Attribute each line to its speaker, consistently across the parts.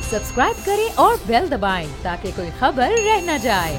Speaker 1: Subscribe करें और bell दबाएं ताकि कोई खबर रह न जाए।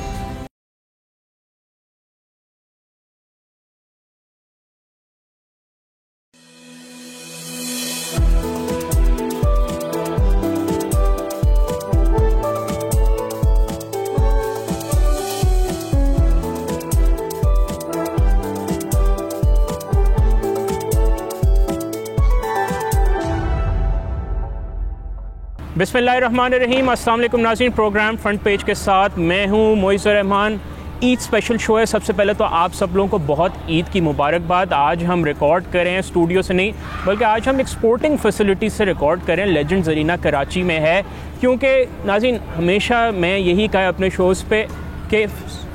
Speaker 2: बिस्मिल्लाहिर्रहमानिर्रहीम। अस्सलाम वालेकुम नाज़रीन, प्रोग्राम फ्रंट पेज के साथ मैं हूँ मोइज़ रहमान। ईद स्पेशल शो है। सबसे पहले तो आप सब लोगों को बहुत ईद की मुबारकबाद। आज हम रिकॉर्ड कर रहे हैं स्टूडियो से नहीं, बल्कि आज हम एक स्पोर्टिंग फैसिलिटी से रिकॉर्ड कर रहे हैं। लेजेंड्स अरीना कराची में है, क्योंकि नाज़रीन हमेशा मैं यही कहा अपने शोज़ पे कि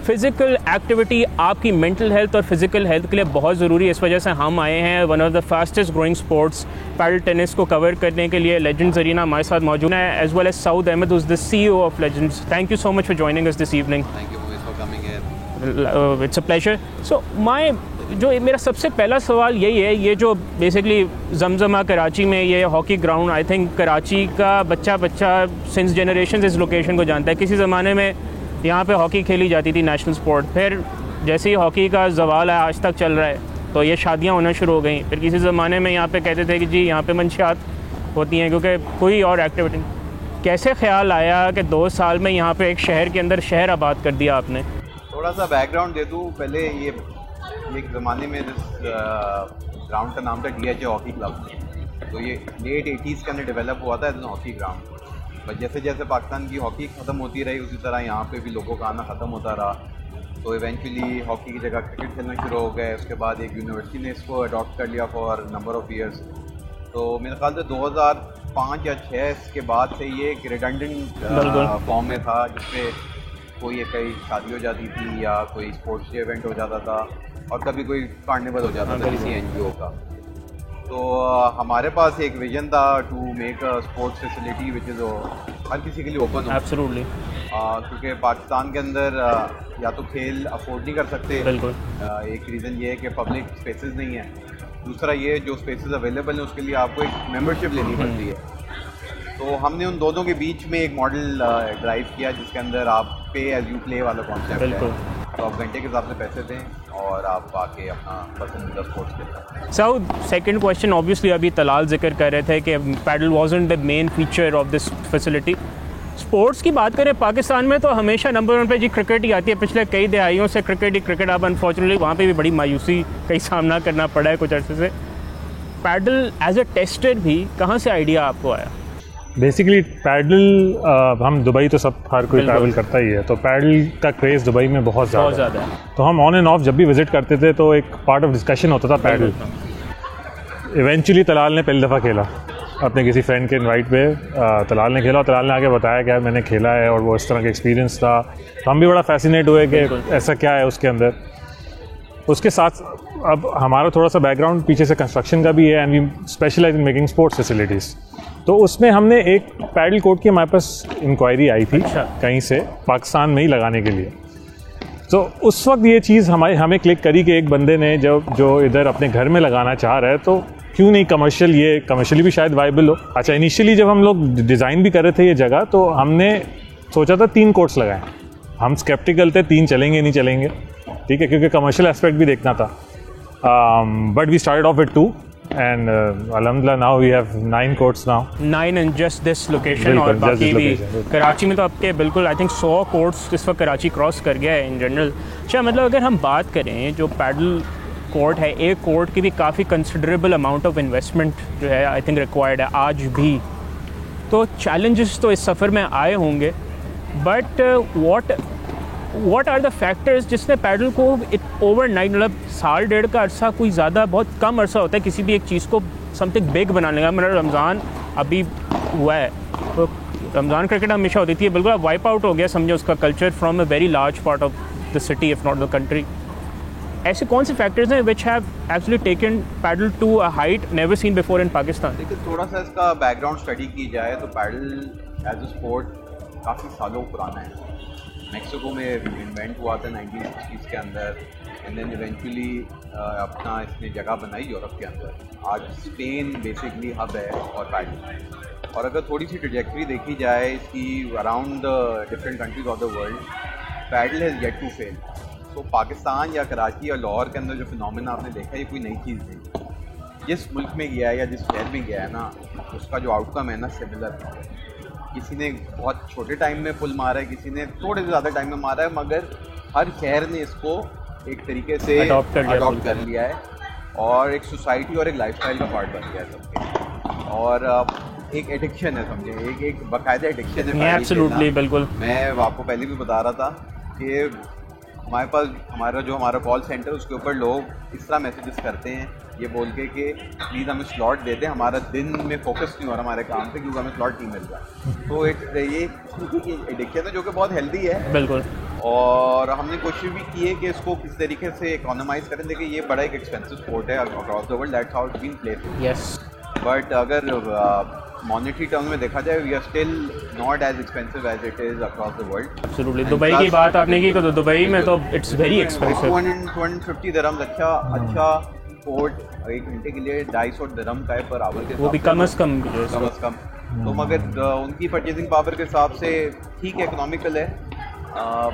Speaker 2: फ़िज़िकल एक्टिविटी आपकी मेंटल हेल्थ और फिज़िकल हेल्थ के लिए बहुत ज़रूरी है। इस वजह से हम आए हैं one of the fastest growing sports paddle tennis को कवर करने के लिए। लेजेंड्स अरीना हमारे साथ मौजूद है, as well as Saud Ahmed, the CEO of legends. Thank you so much for joining us this evening.
Speaker 3: Thank you for coming here.
Speaker 2: It's a pleasure. So जो मेरा सबसे पहला सवाल यही है, ये जो बेसिकली जमजमा कराची में ये hockey ground, I think Karachi का बच्चा सिंस जनरेशन इस लोकेशन को जानता है। किसी ज़माने में यहाँ पे हॉकी खेली जाती थी, नेशनल स्पोर्ट। फिर जैसे ही हॉकी का जवाल है, आज तक चल रहा है, तो ये शादियाँ होना शुरू हो गई। फिर किसी ज़माने में यहाँ पे कहते थे कि जी यहाँ पे मंशियात होती हैं क्योंकि कोई और एक्टिविटी। कैसे ख्याल आया कि 2 साल में यहाँ पे एक शहर के अंदर शहर आबाद कर दिया आपने?
Speaker 3: थोड़ा सा बैकग्राउंड दे दूँ। पहले ये एक ज़माने में जिस ग्राउंड का नाम था DHA हॉकी क्लब, तो ये लेट 80s के अंदर डेवलप हुआ था एज हॉकी ग्राउंड। बट जैसे जैसे पाकिस्तान की हॉकी ख़त्म होती रही, उसी तरह यहाँ पे भी लोगों का आना ख़त्म होता रहा। तो इवेंचुअली हॉकी की जगह क्रिकेट खेलना शुरू हो गए। उसके बाद एक यूनिवर्सिटी ने इसको अडॉप्ट कर लिया फॉर नंबर ऑफ़ ईयर्स। तो मेरे ख्याल से 2005 या 6 के बाद से ये एक रिडंडेंट फॉर्म में था, जिसपे कोई कई शादी हो जाती थी या कोई स्पोर्ट्स इवेंट हो जाता था और कभी कोई कार्निवल हो जाता था किसी NGO का। तो हमारे पास एक विजन था to make a sports facility which is हर किसी के लिए ओपन हो।
Speaker 2: एब्सोल्युटली।
Speaker 3: क्योंकि पाकिस्तान के अंदर या तो खेल अफोर्ड नहीं कर सकते।
Speaker 2: बिल्कुल।
Speaker 3: एक रीज़न ये है कि पब्लिक स्पेसेस नहीं है। दूसरा ये जो स्पेसेस अवेलेबल हैं उसके लिए आपको एक मेंबरशिप लेनी पड़ती है। तो हमने उन दोनों के बीच में एक मॉडल ड्राइव किया, जिसके अंदर आप पे एज यू प्ले वाला कॉन्सेप्ट है। तो आप घंटे के हिसाब से पैसे दें और आप आके अपना पसंदीदा स्पोर्ट्स खेलें।
Speaker 2: सो सेकंड क्वेश्चन, ऑब्वियसली अभी तलाल जिक्र कर रहे थे कि padel wasn't the main feature of this facility. Sports की बात करें पाकिस्तान में तो हमेशा नंबर 1 पे जी क्रिकेट ही आती है। पिछले कई दहाइयों से क्रिकेट ही क्रिकेट। अब अनफॉर्चुनेटली वहाँ पे भी बड़ी मायूसी का सामना करना पड़ा है कुछ अर्से से। पैडल एज ए टेस्टर भी कहाँ से आइडिया आपको आया?
Speaker 4: बेसिकली पैडल हम दुबई तो सब हर कोई ट्रैवल करता ही है, तो पैडल का क्रेज़ दुबई में बहुत ज़्यादा है। तो हम ऑन एंड ऑफ जब भी विज़िट करते थे तो एक पार्ट ऑफ डिस्कशन होता था पैडल। इवेंचुअली तलाल ने पहली दफ़ा खेला अपने किसी फ्रेंड के इनवाइट पे। तलाल ने खेला और तलाल ने आके बताया कि मैंने खेला है और वो इस तरह का एक्सपीरियंस था। तो हम भी बड़ा फैसिनेट हुए कि ऐसा क्या है उसके अंदर। उसके साथ अब हमारा थोड़ा सा बैकग्राउंड पीछे से कंस्ट्रक्शन का भी है and we specialize in making sports facilities. तो उसमें हमने एक पैडल कोर्ट की हमारे पास इंक्वायरी आई थी कहीं से पाकिस्तान में ही लगाने के लिए। तो उस वक्त ये चीज़ हमें क्लिक करी कि एक बंदे ने जो इधर अपने घर में लगाना चाह रहा है, तो क्यों नहीं कमर्शियली भी शायद वाइबल हो। अच्छा, इनिशियली जब हम लोग डिज़ाइन भी कर रहे थे ये जगह, तो हमने सोचा था 3 कोर्ट्स लगाएं। हम स्केप्टिकल थे 3 चलेंगे नहीं चलेंगे, ठीक है, क्योंकि कमर्शियल एस्पेक्ट भी देखना था। But we started off with 2 and alhamdulillah now we have 9 courts now.
Speaker 2: 9 in just this location और बाकी भी कराची में तो आपके बिल्कुल आई थिंक 100 कोर्ट्स इस वक्त कराची क्रॉस कर गया है इन जनरल। अच्छा, मतलब अगर हम बात करें जो पैडल कोर्ट है, एक कोर्ट की भी काफ़ी कंसिडरेबल अमाउंट ऑफ इन्वेस्टमेंट जो है आई थिंक रिक्वायर्ड है आज भी। तो चैलेंजेस तो इस सफ़र में आए होंगे, but what are the factors जिसने पैडल को ओवरनाइट, मतलब साल डेढ़ का अरसा, कोई ज़्यादा बहुत कम अरसा होता है किसी भी एक चीज़ को समथिंग बिग बनाने का। मतलब रमज़ान अभी हुआ है, तो रमज़ान क्रिकेट हमेशा होती थी, बिल्कुल वाइप आउट हो गया समझो उसका culture from a very large part of the city if not the country. ऐसे कौन से फैक्टर्स हैं which have actually taken padel to a height never seen before in Pakistan?
Speaker 3: देखिए, थोड़ा सा इसका बैकग्राउंड स्टडी की जाए तो पैडल एज अ स्पोर्ट काफ़ी सालों पुराना है। मैक्सिको में इन्वेंट हुआ था 1960s के अंदर, एंड देन इवेंचुअली अपना इसने जगह बनाई यूरोप के अंदर। आज स्पेन बेसिकली हब है और पैडल। और अगर थोड़ी सी ट्रजेक्टरी देखी जाए इसकी around different countries of the world, padel has yet to fail. तो पाकिस्तान या कराची या लाहौर के अंदर जो फिनोमेना आपने देखा ये कोई नई चीज़ नहीं। जिस मुल्क में गया है या जिस शहर में गया है ना, उसका जो आउटकम है ना सिमिलर। किसी ने बहुत छोटे टाइम में पुल मारा है, किसी ने थोड़े ज़्यादा टाइम में मारा है, मगर हर शहर ने इसको एक तरीके से अडॉप्ट कर लिया है और एक सोसाइटी और एक लाइफस्टाइल का पार्ट बन गया है सबके। और एक एडिक्शन है, समझे, एक बाकायदा एडिक्शन है।
Speaker 2: एब्सोल्युटली, बिल्कुल।
Speaker 3: मैं आपको पहले भी बता रहा था कि हमारे पास हमारा कॉल सेंटर, उसके ऊपर लोग इस तरह मैसेजेस करते हैं ये बोल के कि प्लीज़ हमें स्लॉट दे दें, हमारा दिन में फोकस नहीं हो रहा हमारे काम पे क्योंकि हमें स्लॉट नहीं मिल रहा। तो ये एडिक्शन है जो कि बहुत हेल्दी है, बिल्कुल। और हमने कोशिश भी की है कि इसको किस तरीके से इकोनोमाइज़ करें। देखिए ये बड़ा एक एक्सपेंसिव स्पोर्ट है across the world, that's how it's been played.
Speaker 2: Yes,
Speaker 3: but अगर मॉनेटरी टर्म में देखा जाए, we are still not as expensive as it is across the world.
Speaker 2: Absolutely. Dubai की बात आपने की तो दुबई में तो इट्स वेरी एक्सपेंसिव।
Speaker 3: 250 दिरहम्स अच्छा पोर्ट एक घंटे के लिए 250 दिरहम का है पर आवर के,
Speaker 2: वो भी कम से कम।
Speaker 3: तो मगर उनकी परचेजिंग पावर के हिसाब से ठीक है, इकोनॉमिकल है।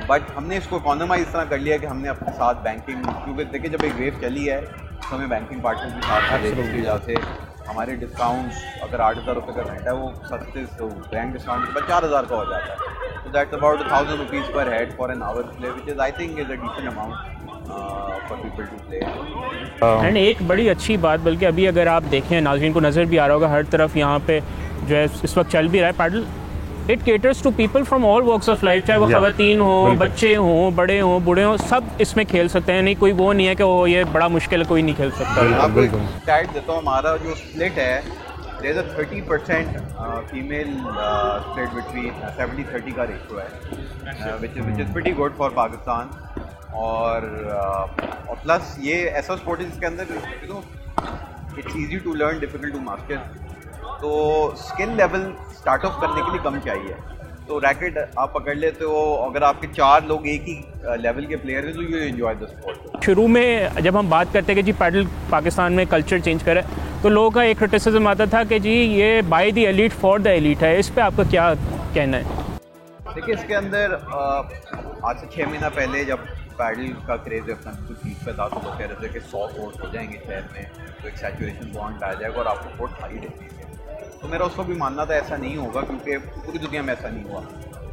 Speaker 3: बट हमने इसको इकोनोमाइज इस तरह कर लिया कि हमने अपने साथ बैंकिंग, क्योंकि देखिए जब एक वेव चली है तो हमें बैंकिंग पार्टनर भी साथ दे, जिसकी वजह से हमारे डिस्काउंट्स अगर 8,000 रुपये का रेंट है वो सस्ते बैंक डिस्काउंट के बाद 4,000 का हो जाता है। तो that's about 1,000 rupees per head for an hour play, which is I think is a decent amount for people to play.
Speaker 2: And एक बड़ी अच्छी बात, बल्कि अभी अगर आप देखें, नाज़रीन को नज़र भी आ रहा होगा हर तरफ यहाँ पे जो है इस वक्त चल भी रहा है padel, it caters to people from all walks of life, चाहे वो ख़वातीन हो, बच्चे हों, बड़े हों, बूढ़े हों, सब इसमें खेल सकते हैं। नहीं कोई वो नहीं है कि वो ये बड़ा मुश्किल है, कोई नहीं खेल सकता।
Speaker 3: आपको स्टैट देता हूँ, हमारा जो स्प्लिट है, there is a 30% female split between 70-30 का रेशो है, which is pretty good for Pakistan. और प्लस ये ऐसा स्पोर्ट है जिसके अंदर you know it's easy to learn, difficult to master. तो स्किल लेवल स्टार्ट ऑफ करने के लिए कम चाहिए। तो रैकेट आप पकड़ लेते हो, अगर आपके 4 लोग एक ही लेवल के प्लेयर हैं तो यू एंजॉय द स्पोर्ट।
Speaker 2: शुरू में जब हम बात करते हैं कि जी पैडल पाकिस्तान में कल्चर चेंज करे, तो लोगों का एक क्रिटिसिज्म आता था कि जी ये by the elite for the elite है। इस पे आपका क्या कहना है?
Speaker 3: देखिए इसके अंदर आज से 6 महीना पहले जब पैडल का क्रेज़ अपना पीक पे था तो लोग कह रहे थे कि 100 कोर्ट हो जाएंगे शहर में, तो एक सैचुरेशन पॉइंट आ जाएगा और आपको कोर्ट हाई देंगे। तो मेरा उसको भी मानना था ऐसा नहीं होगा, क्योंकि पूरी दुनिया में ऐसा नहीं हुआ।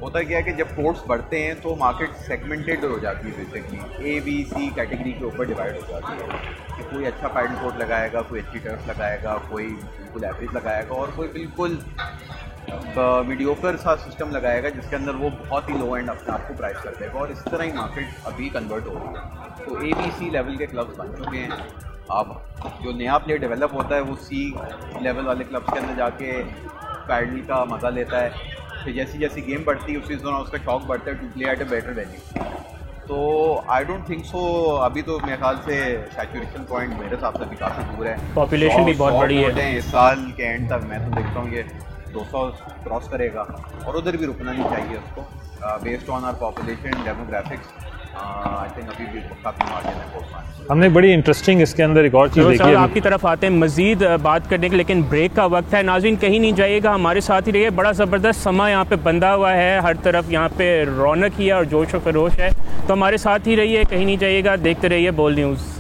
Speaker 3: होता क्या है कि जब कोर्ट्स बढ़ते हैं तो मार्केट सेगमेंटेड हो जाती है, बेसिकली A-B-C कैटेगरी के ऊपर डिवाइड हो जाती है कि कोई अच्छा पैडल कोर्ट लगाएगा, कोई अच्छी टर्फ लगाएगा, कोई बिल्कुल एवरेज लगाएगा और कोई बिल्कुल मीडियोकर सा सिस्टम लगाएगा जिसके अंदर वो बहुत ही लो एंड अपने आप को प्राइस कर देगा। और इस तरह ही मार्केट अभी कन्वर्ट हो रही है। तो A-B-C लेवल के क्लब्स बन चुके हैं। अब जो नया प्लेयर डेवलप होता है वो C लेवल वाले क्लब्स के अंदर जाके पैडल का मज़ा लेता है। फिर जैसी जैसी गेम बढ़ती है उसी तरह उसका शौक बढ़ता है to play at a better value. तो आई डोंट थिंक सो, अभी तो मेरे ख्याल से सैचुरेशन पॉइंट मेरे हिसाब से भी काफ़ी दूर है।
Speaker 2: पॉपुलेशन भी बहुत बड़ी है।
Speaker 3: इस साल के एंड तक मैं तो देखता हूँ ये 200 क्रॉस करेगा और उधर भी रुकना नहीं चाहिए उसको, based on our population demographics. I think अभी भी काफ़ी मार्जिन है।
Speaker 4: हमने बड़ी इंटरेस्टिंग इसके अंदर एक और चीज़ देखी है।
Speaker 2: आपकी तरफ आते हैं मज़ीद बात करने के, लेकिन ब्रेक का वक्त है। नाज़रीन कहीं नहीं जाइएगा, हमारे साथ ही रहिए। बड़ा ज़बरदस्त समा यहाँ पे बंधा हुआ है, हर तरफ यहाँ पे रौनक ही है और जोश व खरोश है। तो हमारे साथ ही रहिए, कहीं नहीं जाइएगा, देखते रहिए बोल न्यूज़।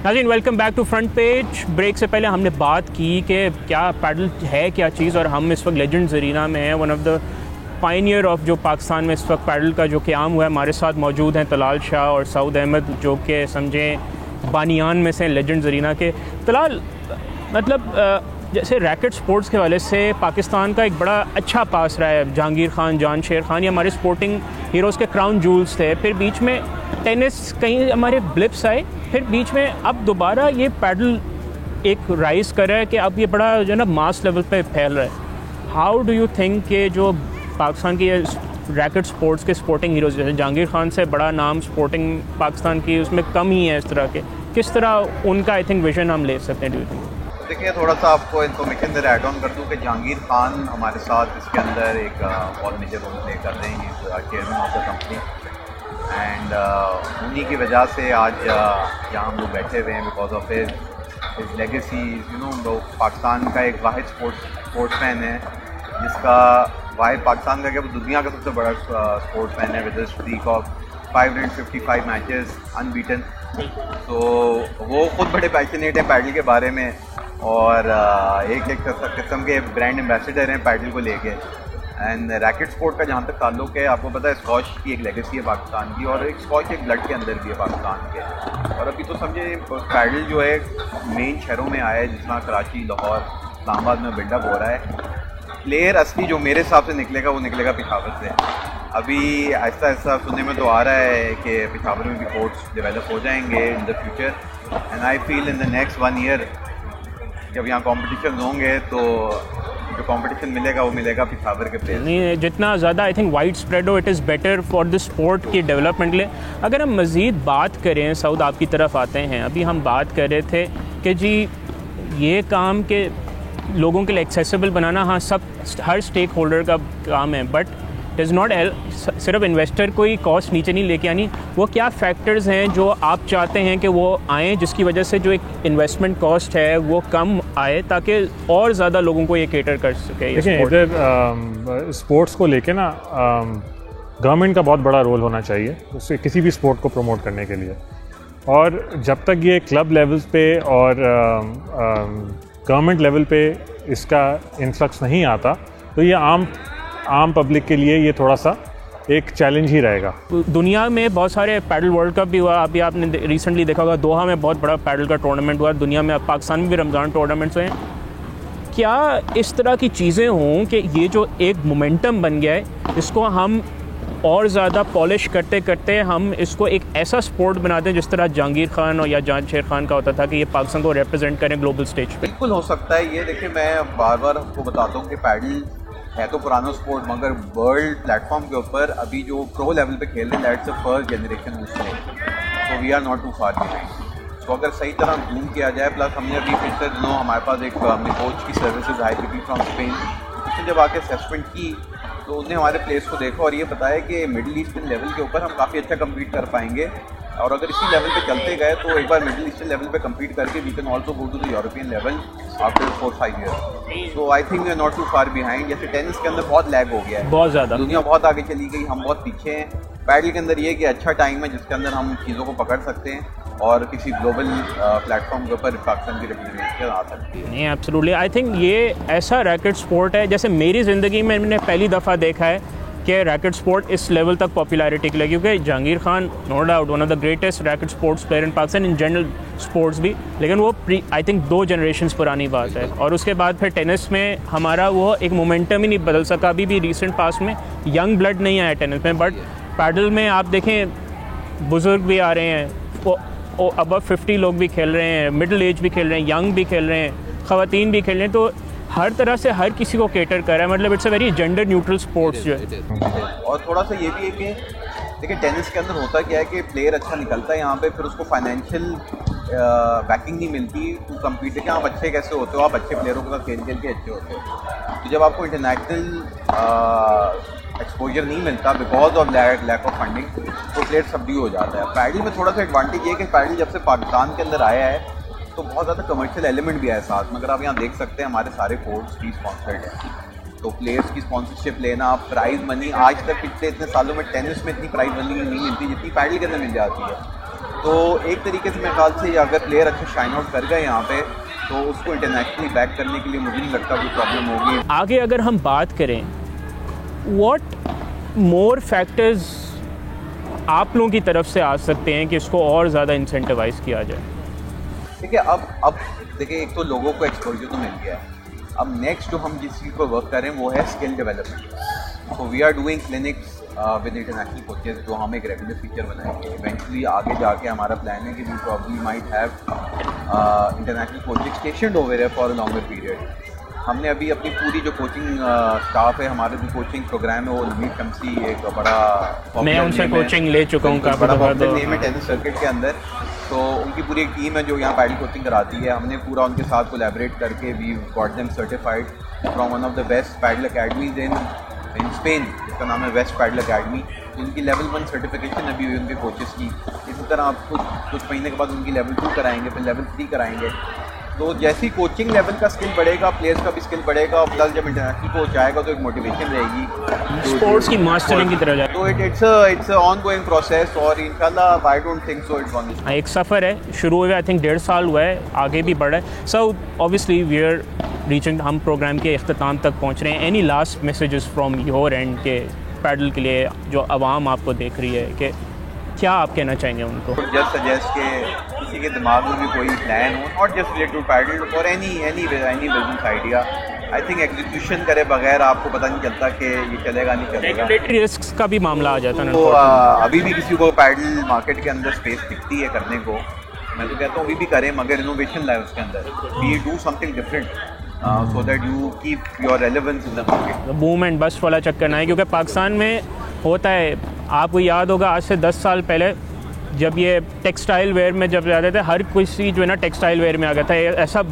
Speaker 2: नाज़रीन welcome back to front page. Break से पहले हमने बात की कि क्या पैडल है क्या चीज़, और हम इस वक्त लेजेंड्स अरीना में हैं। One of the pioneer of जो पाकिस्तान में इस वक्त पैडल का जो क़याम हुआ है। हमारे साथ मौजूद हैं तलाल शाह और सऊद अहमद, जो कि समझें बानियान में से लेजेंड्स अरीना के। तलाल, मतलब जैसे रैकेट स्पोर्ट्स के हवाले से पाकिस्तान का एक बड़ा अच्छा पास रहा है। जहांगीर खान, जान शेर खान, ये हमारे स्पोर्टिंग हीरोज़ के क्राउन जूल्स थे, फिर बीच में टेनिस कहीं हमारे ब्लिप्स आए, फिर बीच में अब दोबारा ये पैडल एक राइज़ कर रहा है कि अब ये बड़ा जो है ना मास लेवल पे फैल रहा है। हाउ डू यू थिंक कि जो पाकिस्तान की रैकेट स्पोर्ट्स के स्पोर्टिंग हीरोज़ जैसे जहांगीर खान से बड़ा नाम स्पोर्टिंग पाकिस्तान की उसमें कम ही है इस तरह के, किस तरह उनका आई थिंक विजन हम ले सकते हैं? Do you think?
Speaker 3: देखिए, थोड़ा सा आपको इन्फॉर्मेशन दे ऐड ऑन कर दूँ कि जहांगीर खान हमारे साथ इसके अंदर एक बहुत मेजर रोल प्ले कर रहे हैं, chairman of the company, and उन्हीं की वजह से आज जहाँ हम लोग बैठे हुए हैं because of his legacy. You know, वो पाकिस्तान का एक वाहिद स्पोर्ट्समैन है जिसका वाहिद पाकिस्तान का क्या वो दुनिया का सबसे बड़ा स्पोर्ट्समैन है with streak of 555 matches unbeaten. तो वो खुद बड़े पैशनेट हैं पैडल के बारे में और एक किस्म के ब्रांड एम्बेसडर हैं पैडल को लेके। एंड रैकेट स्पोर्ट का जहाँ तक ताल्लुक है, आपको पता है स्कॉश की एक लेगेसी है पाकिस्तान की, और एक स्कॉश एक ब्लड के अंदर भी है पाकिस्तान के। और अभी तो समझे पैडल जो है मेन शहरों में आया है, जिस तरह कराची, लाहौर, इस्लामाबाद में बिल्डअप हो रहा है। प्लेयर असली जो मेरे हिसाब से निकलेगा वो निकलेगा पेशावर से। अभी ऐसा ऐसा सुनने में तो आ रहा है कि पेशावर में भी कोर्ट्स डेवलप हो जाएंगे in the future, and I feel in the next 1 year जब यहाँ कॉम्पिटिशन होंगे तो जो कंपटीशन मिलेगा वो मिलेगा पेशावर के प्लेयर।
Speaker 2: नहीं, जितना ज़्यादा आई थिंक वाइड स्प्रेड हो it is better for the sport की डेवलपमेंट के लिए। अगर हम मज़ीद बात करें, सऊद आपकी तरफ आते हैं, अभी हम बात कर रहे थे कि जी ये काम के लोगों के लिए एक्सेसिबल बनाना, हाँ सब हर स्टेक होल्डर का काम है, बट इट इज़ नॉट सिर्फ इन्वेस्टर को ही कॉस्ट नीचे नहीं लेके आनी। वो क्या फैक्टर्स हैं जो आप चाहते हैं कि वो आएँ जिसकी वजह से जो एक इन्वेस्टमेंट कॉस्ट है वो कम आए ताकि और ज़्यादा लोगों को ये केटर कर सके?
Speaker 4: देखिए, इधर स्पोर्ट्स को लेके ना गवर्नमेंट का बहुत बड़ा रोल होना चाहिए उससे किसी भी स्पोर्ट को प्रमोट करने के लिए। और जब तक ये क्लब लेवल्स पे और गवर्नमेंट लेवल पे इसका इन्फ्लक्स नहीं आता तो ये आम पब्लिक के लिए ये थोड़ा सा एक चैलेंज ही रहेगा।
Speaker 2: दुनिया में बहुत सारे पैडल वर्ल्ड कप भी हुआ, अभी आपने रिसेंटली देखा होगा दोहा में बहुत बड़ा पैडल का टूर्नामेंट हुआ, दुनिया में पाकिस्तान में भी रमज़ान टूर्नामेंट्स हुए। क्या इस तरह की चीज़ें हों कि ये जो एक मोमेंटम बन गया है इसको हम और ज़्यादा पॉलिश करते करते हम इसको एक ऐसा स्पोर्ट बना दें जिस तरह जहांगीर खान और या जांशेर खान का होता था कि ये पाकिस्तान को रिप्रेजेंट करें ग्लोबल स्टेज पे?
Speaker 3: बिल्कुल हो सकता है ये। देखिए, मैं बार बार आपको बताता हूँ कि पैडल है तो पुराना स्पोर्ट, मगर वर्ल्ड प्लेटफॉर्म के ऊपर अभी जो प्रो लेवल पे खेल रहे हैं दैट्स द फर्स्ट जनरेशन उसमें, तो we are not too far behind. तो अगर सही तरह जूम किया जाए, प्लस हमने अभी पिछले दिनों हमारे पास एक हमने कोच की सर्विसेज आई थी फ्रॉम स्पेन, उसने जब आके असेसमेंट की तो उसने हमारे प्लेस को देखा और ये बताया कि मिडिल ईस्टर्न लेवल के ऊपर हम काफ़ी अच्छा कम्पीट कर पाएंगे, और अगर इसी लेवल पे चलते गए तो एक बार मिडिल ईस्टर्न लेवल पे कम्पीट करके we can also go to the European level after 4-5 years. So I think we are not too far behind. जैसे टेनिस के अंदर बहुत लैग हो गया है, बहुत ज़्यादा, दुनिया बहुत आगे चली गई, हम बहुत पीछे हैं। पैडल के अंदर ये कि अच्छा टाइम है जिसके अंदर हम चीज़ों को पकड़ सकते हैं और किसी ग्लोबल प्लेटफॉर्म के ऊपर पाकिस्तान की रिप्रेजेंटेशन आ सकती है।
Speaker 2: नहीं, एब्सोल्युटली, आई थिंक ये ऐसा रैकेट स्पोर्ट है जैसे मेरी ज़िंदगी में मैंने पहली दफ़ा देखा है कि रैकेट स्पोर्ट इस लेवल तक पॉपुलैरिटी के लिए, क्योंकि Jahangir Khan no doubt one of the greatest racket sports player in Pakistan in general sports भी, लेकिन वो आई थिंक 2 जनरेशन्स पुरानी बात है। और उसके बाद फिर टेनिस में हमारा वो एक मोमेंटम ही नहीं बदल सका। अभी भी रिसेंट पास में यंग ब्लड नहीं आया टेनिस में, बट पैडल में आप देखें बुज़ुर्ग भी आ रहे हैं, वो अबव 50 लोग भी खेल रहे हैं, मिडिल एज भी खेल रहे हैं, यंग भी खेल रहे हैं, ख़वातीन भी खेल रहे हैं, तो हर तरह से हर किसी को कैटर कर रहा है। मतलब it's a very gender neutral sports जो है।
Speaker 3: और थोड़ा सा ये भी है कि देखिए टेनिस के अंदर होता क्या है कि प्लेयर अच्छा निकलता है यहाँ पे, फिर उसको फाइनेंशियल बैकिंग नहीं मिलती टू कम्पीट कि आप अच्छे कैसे होते हो, आप अच्छे प्लेयरों के साथ खेल खेल के अच्छे होते हो। तो जब आपको इंटरनेशनल एक्सपोजर नहीं मिलता because of lack of funding, तो प्लेयर सब भी हो जाता है। पैडल में थोड़ा सा एडवांटेज ये है कि पैडल जब से पाकिस्तान के अंदर आया है तो बहुत ज़्यादा कमर्शियल एलिमेंट भी है साथ में। अगर आप यहाँ देख सकते हैं हमारे सारे कोर्ट्स की स्पॉन्सर्ड है, तो प्लेयर्स की स्पॉन्सरशिप लेना, प्राइज़ मनी, आज तक पिछले इतने सालों में टेनिस में इतनी प्राइज़ मनी नहीं मिलती जितनी पैडल के अंदर मिल जाती है। तो एक तरीके से मेरे ख्याल से अगर प्लेयर अच्छे शाइन आउट कर गए यहाँ पे तो उसको इंटरनेशनली बैक करने के लिए मुझे नहीं लगता कोई प्रॉब्लम होगी।
Speaker 2: आगे अगर हम बात करें व्हाट मोर फैक्टर्स आप लोगों की तरफ से आ सकते हैं कि इसको और ज़्यादा इंसेंटिवाइज किया जाए?
Speaker 3: देखिए अब देखिए एक तो लोगों को एक्सपोजर तो मिल गया है, अब नेक्स्ट जो हम जिस चीज़ पर वर्क कर रहे हैं वो है स्किल डेवलपमेंट। तो we are doing clinics with international coaches, जो हम एक रेगुलर फीचर बनाएंगे। इवेंचुअली आगे जाके हमारा प्लान है कि we probably might have international coaching stationed over here for a longer period. हमने अभी अपनी पूरी जो कोचिंग स्टाफ है, हमारे जो कोचिंग प्रोग्राम है, वो लमीर शमसी एक बड़ा
Speaker 2: मैं उनसे कोचिंग ले चुका हूँ,
Speaker 3: बड़ा पॉपुलर नेम है टेनिस सर्किट के अंदर। तो उनकी पूरी एक टीम है जो यहाँ पैडल कोचिंग कराती है। हमने पूरा उनके साथ कोलैबोरेट करके we got them certified from one of the best padel academies in Spain, जिसका नाम है वेस्ट पैडल अकेडमी। उनकी लेवल 1 सर्टिफिकेशन अभी हुई उनके कोचेस की। इसी तरह आप कुछ महीने के बाद उनकी लेवल 2 कराएंगे, फिर लेवल 3 कराएंगे। तो जैसी कोचिंग लेवल का स्किल बढ़ेगा, प्लेयर्स का भी स्किल बढ़ेगा, प्लस जब इंटरनेशनल कोच आएगा तो एक मोटिवेशन रहेगी
Speaker 2: स्पोर्ट्स की मास्टरिंग की तरह जाए।
Speaker 3: तो इट्स ऑन गोइंग प्रोसेस और इंशाल्लाह I don't think so it's one.
Speaker 2: एक सफ़र है, शुरू हुए आई थिंक 1.5 साल हुआ है, आगे भी बढ़ा है। So obviously we are reaching, हम प्रोग्राम के अख्ताम तक पहुँच रहे हैं। Any last messages from your end के पैडल के लिए जो आवाम आपको देख रही है, कि क्या आप कहना चाहेंगे उनको?
Speaker 3: जस्ट सजेस्ट के किसी के दिमाग में भी कोई प्लान हो, not just related to paddle और any business idea, I think execution करे बगैर आपको पता नहीं चलता कि ये चलेगा नहीं चलेगा।
Speaker 2: रेगुलेटरी रिस्क का भी मामला आ जाता है।
Speaker 3: तो अभी भी किसी को पैडल मार्केट के अंदर स्पेस दिखती है करने को, मैं तो कहता हूँ अभी भी करें, मगर इनोवेशन लाए उसके अंदर, we do something different so that you keep your relevance in the market।
Speaker 2: Boom and bust वाला चक्कर ना है, क्योंकि पाकिस्तान में होता है, आपको याद होगा आज से 10 साल पहले जब ये टेक्सटाइल वेयर में जब जाते थे, हर किसी जो है ना टेक्सटाइल वेयर में आ गया था, ऐसा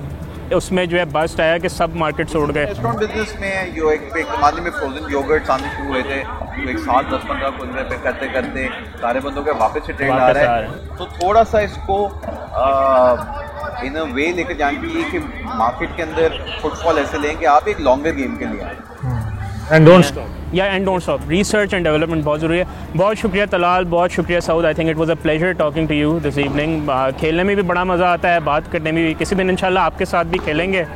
Speaker 2: उसमें जो है बस्ट आया कि सब मार्केट से उड़ गए।
Speaker 3: रेस्टोरेंट बिजनेस में जो एक ज़माने में फ्रोजन योगर्ट्स आने शुरू हुए थे, जो एक साल 10-15 खुल रहे पे करते करते सारे बंदों के वापस से ट्रेंड आ रहा है। तो थोड़ा सा इसको इन अ वे लेकर जाने के लिए कि मार्केट के अंदर फुटफॉल ऐसे लें कि आप एक लॉन्गर गेम के लिए आए।
Speaker 4: एंड डोंट स्टॉप,
Speaker 2: या and don't stop. Research and development बहुत ज़रूरी है। बहुत शुक्रिया तलाल, बहुत शुक्रिया Saud. I think it was a pleasure talking to you this evening. खेलने में भी बड़ा मज़ा आता है, बात करने में भी। किसी दिन इंशाल्लाह आपके साथ भी खेलेंगे।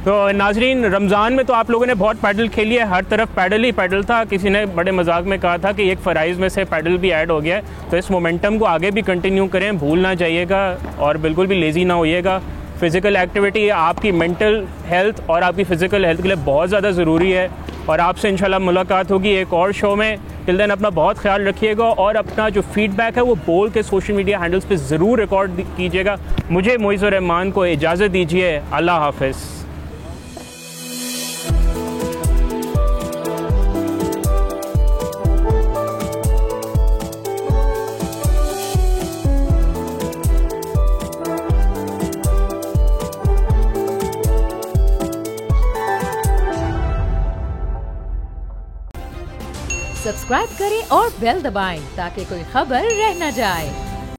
Speaker 2: तो नाजरीन, रमज़ान में तो आप लोगों ने बहुत पैडल खेली है, हर तरफ पैडल ही पैडल था। किसी ने बड़े मजाक में कहा था कि एक फ़राइज़ में से पैडल भी ऐड हो गया है। तो इस मोमेंटम को आगे भी कंटिन्यू करें, भूल ना जाइएगा और बिल्कुल भी लेज़ी ना होइएगा। फ़िज़िकल एक्टिविटी आपकी मेंटल हेल्थ और आपकी फ़िज़िकल हेल्थ के लिए बहुत ज़्यादा ज़रूरी है। और आपसे इंशाल्लाह मुलाकात होगी एक और शो में। टिल देन अपना बहुत ख्याल रखिएगा और अपना जो फीडबैक है वो बोल के सोशल मीडिया हैंडल्स पे ज़रूर रिकॉर्ड कीजिएगा। मुझे मोइज़ रहमान को इजाज़त दीजिए। अल्लाह हाफ़िज़।
Speaker 1: सब्सक्राइब करें और बेल दबाएं ताकि कोई खबर रह न जाए।